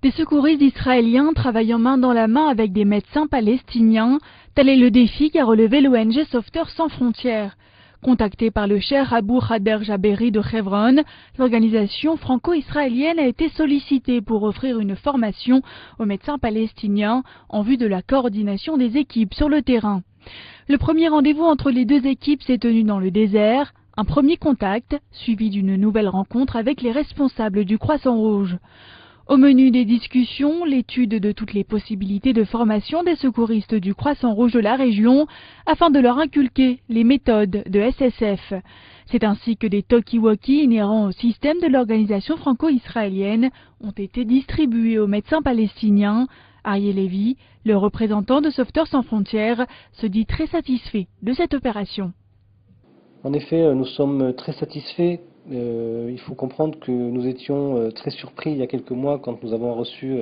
Des secouristes israéliens travaillant main dans la main avec des médecins palestiniens, tel est le défi qu'a relevé l'ONG Sauveteurs sans frontières. Contactée par le cheikh Abou Khader Jaberi de Hebron, l'organisation franco-israélienne a été sollicitée pour offrir une formation aux médecins palestiniens en vue de la coordination des équipes sur le terrain. Le premier rendez-vous entre les deux équipes s'est tenu dans le désert, un premier contact suivi d'une nouvelle rencontre avec les responsables du Croissant Rouge. Au menu des discussions, l'étude de toutes les possibilités de formation des secouristes du Croissant Rouge de la région afin de leur inculquer les méthodes de SSF. C'est ainsi que des talkie-walkie inhérents au système de l'organisation franco-israélienne ont été distribués aux médecins palestiniens. Ariel Levy, le représentant de Sauveteurs sans frontières, se dit très satisfait de cette opération. En effet, nous sommes très satisfaits. Il faut comprendre que nous étions très surpris il y a quelques mois quand nous avons reçu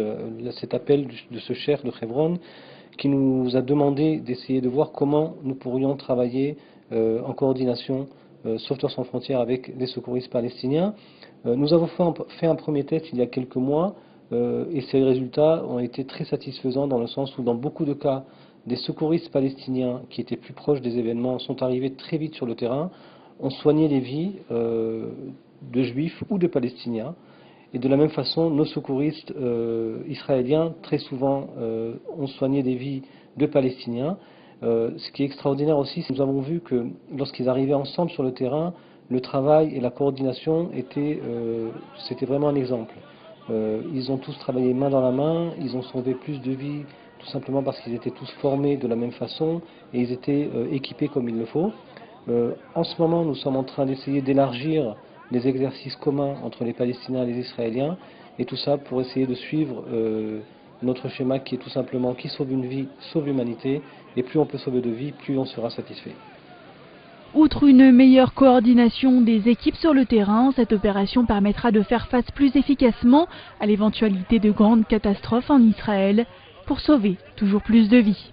cet appel de ce cheikh de Hebron qui nous a demandé d'essayer de voir comment nous pourrions travailler en coordination Sauveteurs sans frontières avec les secouristes palestiniens. Nous avons fait un premier test il y a quelques mois et ces résultats ont été très satisfaisants dans le sens où dans beaucoup de cas, des secouristes palestiniens qui étaient plus proches des événements sont arrivés très vite sur le terrain, ont soigné les vies de juifs ou de palestiniens. Et de la même façon, nos secouristes israéliens, très souvent, ont soigné des vies de palestiniens. Ce qui est extraordinaire aussi, c'est que nous avons vu que lorsqu'ils arrivaient ensemble sur le terrain, le travail et la coordination c'était vraiment un exemple. Ils ont tous travaillé main dans la main, ils ont sauvé plus de vies tout simplement parce qu'ils étaient tous formés de la même façon et ils étaient équipés comme il le faut. En ce moment, nous sommes en train d'essayer d'élargir les exercices communs entre les Palestiniens et les Israéliens, et tout ça pour essayer de suivre notre schéma qui est tout simplement qui sauve une vie, sauve l'humanité, et plus on peut sauver de vies, plus on sera satisfait. Outre une meilleure coordination des équipes sur le terrain, cette opération permettra de faire face plus efficacement à l'éventualité de grandes catastrophes en Israël pour sauver toujours plus de vies.